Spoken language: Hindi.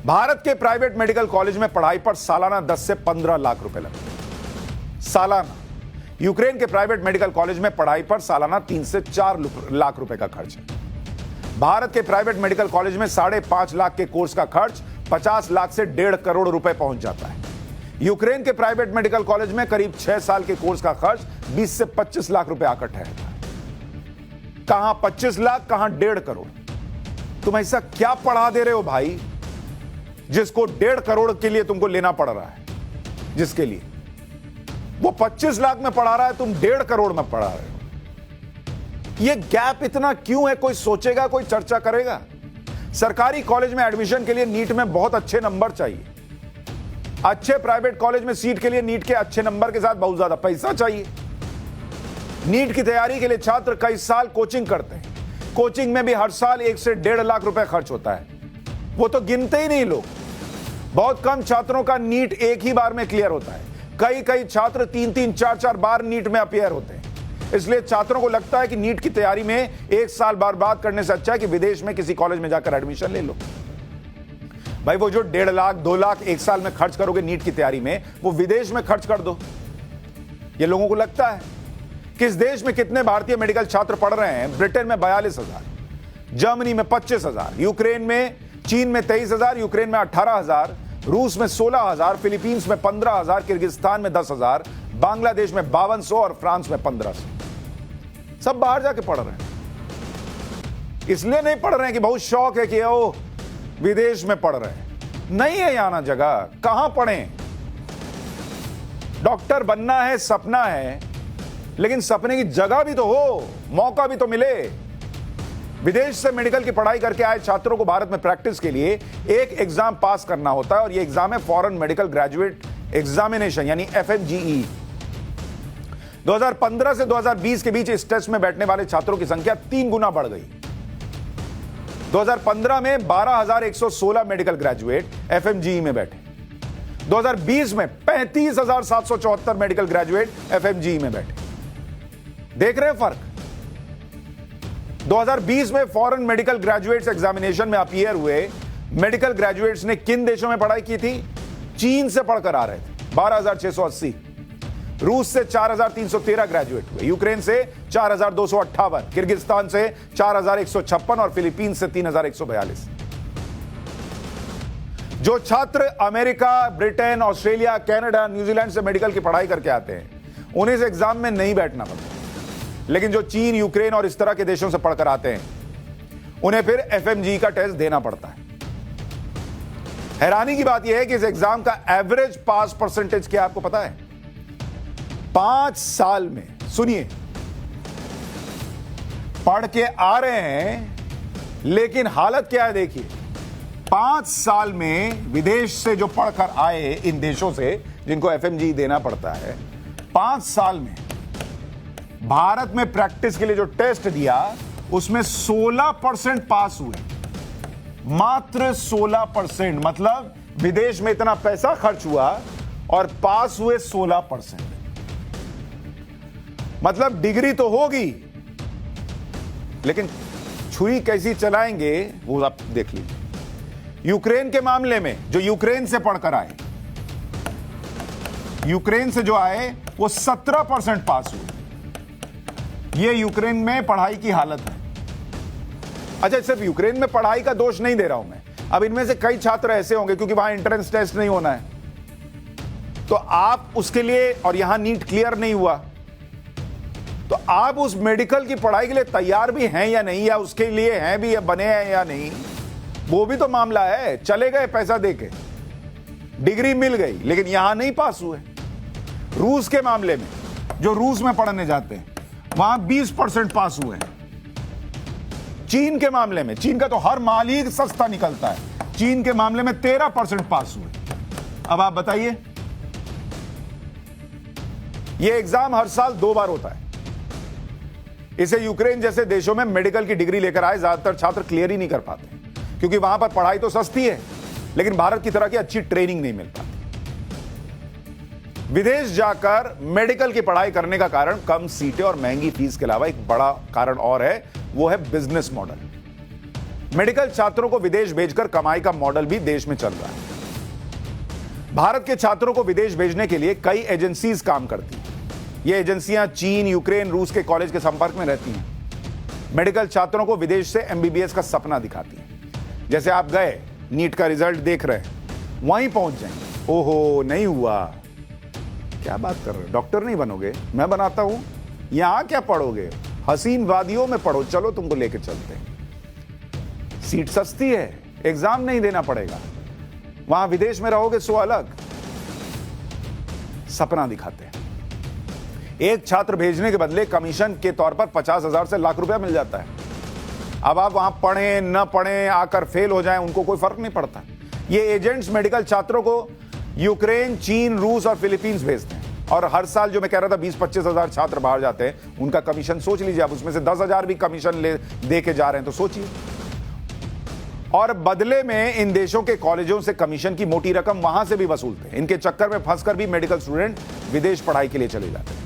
भारत के प्राइवेट मेडिकल कॉलेज में पढ़ाई पर सालाना 10 से 15 लाख रुपए लगते हैं सालाना। यूक्रेन के प्राइवेट मेडिकल कॉलेज में पढ़ाई पर सालाना 3 से 4 लाख रुपए का खर्च है। भारत के प्राइवेट मेडिकल कॉलेज में 5.5 लाख के कोर्स का खर्च 50 लाख से 1.5 करोड़ रुपए पहुंच जाता है। यूक्रेन के प्राइवेट मेडिकल कॉलेज में करीब 6 साल के कोर्स का खर्च 20 से 25 लाख रुपए आकर ठहरता है। कहां 25 लाख, कहां 1.5 करोड़। तुम ऐसा क्या पढ़ा दे रहे हो भाई जिसको 1.5 करोड़ के लिए तुमको लेना पड़ रहा है? जिसके लिए वो 25 लाख में पढ़ा रहा है, तुम 1.5 करोड़ में पढ़ा रहे हो। ये गैप इतना क्यों है? कोई सोचेगा, कोई चर्चा करेगा? सरकारी कॉलेज में एडमिशन के लिए नीट में बहुत अच्छे नंबर चाहिए। अच्छे प्राइवेट कॉलेज में सीट के लिए नीट के अच्छे नंबर के साथ बहुत ज्यादा पैसा चाहिए। नीट की तैयारी के लिए छात्र कई साल कोचिंग करते हैं। कोचिंग में भी हर साल 1 से 1.5 लाख रुपए खर्च होता है। वो तो गिनते ही नहीं लोग। बहुत कम छात्रों का नीट एक ही बार में क्लियर होता है। कई छात्र 3-3, 4-4 बार नीट में अपीयर होते हैं। इसलिए छात्रों को लगता है कि नीट की तैयारी में 1 साल बर्बाद करने से अच्छा है कि विदेश में किसी कॉलेज में जाकर एडमिशन ले लो। भाई वो जो 1.5 लाख 2 लाख 1 साल में खर्च करोगे नीट की तैयारी में, वो विदेश में खर्च कर दो। ये लोगों को लगता है। किस देश में कितने भारतीय मेडिकल छात्र पढ़ रहे हैं? ब्रिटेन में 42,000, जर्मनी में 25,000, यूक्रेन में, चीन में 23,000, यूक्रेन में 18,000, रूस में 16,000, फिलीपींस में 15,000, किर्गिस्तान में 10,000, बांग्लादेश में 5200 और फ्रांस में 1500। सब बाहर जाके पढ़ रहे हैं। इसलिए नहीं पढ़ रहे हैं कि बहुत शौक है कि ओ विदेश में पढ़ रहे हैं। नहीं है यहां ना जगह। कहां पढ़ें? डॉक्टर बनना है, सपना है, लेकिन सपने की जगह भी तो हो, मौका भी तो मिले। विदेश से मेडिकल की पढ़ाई करके आए छात्रों को भारत में प्रैक्टिस के लिए एक एग्जाम पास करना होता है और यह एग्जाम है फॉरेन मेडिकल ग्रेजुएट एग्जामिनेशन यानी FMGE। 2015 से 2020 के बीच इस टेस्ट में बैठने वाले छात्रों की संख्या 3 गुना बढ़ गई। 2015 में 12,116 मेडिकल ग्रेजुएट FMGE में बैठे। 2020 में 35,774 मेडिकल ग्रेजुएट FMGE में बैठे। देख रहे हैं फर्क? 2020 में फॉरेन मेडिकल ग्रेजुएट्स एग्जामिनेशन में अपीयर हुए मेडिकल ग्रेजुएट्स ने किन देशों में पढ़ाई की थी? चीन से पढ़कर आ रहे थे 12,680, रूस से 4,313 ग्रेजुएट हुए, यूक्रेन से 4,258, किर्गिस्तान से 4,156 और फिलीपीन से 3,142। जो छात्र America, Britain, Australia, Canada, New Zealand से मेडिकल की पढ़ाई करके आते हैं उन्हें इस एग्जाम में नहीं बैठना पड़ता। लेकिन जो चीन, यूक्रेन और इस तरह के देशों से पढ़कर आते हैं उन्हें फिर FMGE का टेस्ट देना पड़ता है। हैरानी की बात यह है कि इस एग्जाम का एवरेज पास परसेंटेज क्या आपको पता है? 5 साल में, सुनिए, पढ़ के आ रहे हैं लेकिन हालत क्या है देखिए। 5 साल में विदेश से जो पढ़कर आए इन देशों से जिनको FMGE देना पड़ता है, 5 साल में भारत में प्रैक्टिस के लिए जो टेस्ट दिया उसमें 16% पास हुए। मात्र 16%। मतलब विदेश में इतना पैसा खर्च हुआ और पास हुए 16%। मतलब डिग्री तो होगी लेकिन छुरी कैसी चलाएंगे वो आप देख लीजिए। यूक्रेन के मामले में जो यूक्रेन से पढ़कर आए, यूक्रेन से जो आए वो 17% पास हुए। ये यूक्रेन में पढ़ाई की हालत है। अच्छा, सिर्फ यूक्रेन में पढ़ाई का दोष नहीं दे रहा हूं मैं। अब इनमें से कई छात्र ऐसे होंगे क्योंकि वहां एंट्रेंस टेस्ट नहीं होना है तो आप उसके लिए, और यहां नीट क्लियर नहीं हुआ तो आप उस मेडिकल की पढ़ाई के लिए तैयार भी हैं या नहीं, या उसके लिए हैं भी या बने हैं या नहीं, वो भी तो मामला है। चले गए पैसा देके, डिग्री मिल गई लेकिन यहां नहीं पास हुए। रूस के मामले में, जो रूस में पढ़ने जाते हैं वहां 20% पास हुए हैं। चीन के मामले में, चीन का तो हर माल ही सस्ता निकलता है, चीन के मामले में 13% पास हुए। अब आप बताइए, यह एग्जाम हर साल 2 बार होता है। इसे यूक्रेन जैसे देशों में मेडिकल की डिग्री लेकर आए ज्यादातर छात्र क्लियर ही नहीं कर पाते क्योंकि वहां पर पढ़ाई तो सस्ती है लेकिन भारत की तरह की अच्छी ट्रेनिंग नहीं मिल पाती। विदेश जाकर मेडिकल की पढ़ाई करने का कारण कम सीटें और महंगी फीस के अलावा एक बड़ा कारण और है, वो है बिजनेस मॉडल। मेडिकल छात्रों को विदेश भेजकर कमाई का मॉडल भी देश में चल रहा है। भारत के छात्रों को विदेश भेजने के लिए कई एजेंसीज काम करती हैं। ये एजेंसियां चीन, यूक्रेन, रूस के कॉलेज के संपर्क में रहती हैं। मेडिकल छात्रों को विदेश से एमबीबीएस का सपना दिखाती हैं। जैसे आप गए, नीट का रिजल्ट देख रहे हैं, वहीं पहुंच जाएंगे, ओहो नहीं हुआ, क्या बात कर रहे हो, डॉक्टर नहीं बनोगे, मैं बनाता हूं, यहां क्या पढ़ोगे, हसीन वादियों में पढ़ो, चलो तुमको लेके चलते हैं, सीट सस्ती है, एग्जाम नहीं देना पड़ेगा, वहां विदेश में रहोगे सो अलग। सपना दिखाते हैं। एक छात्र भेजने के बदले कमीशन के तौर पर 50,000 से लाख रुपया मिल जाता है। अब आप वहां पढ़ें न पढ़ें, आकर फेल हो जाएं, उनको कोई फर्क नहीं पड़ता। ये एजेंट्स मेडिकल छात्रों को यूक्रेन, चीन, रूस और फिलीपींस भेजते हैं और हर साल जो मैं कह रहा था 20-25 हजार छात्र बाहर जाते हैं, उनका कमीशन सोच लीजिए आप, उसमें से 10,000 भी कमीशन दे के जा रहे हैं, तो सोचिए। और बदले में इन देशों के कॉलेजों से कमीशन की मोटी रकम वहां से भी वसूलते हैं। इनके चक्कर में फंसकर भी मेडिकल स्टूडेंट विदेश पढ़ाई के लिए चले जाते हैं।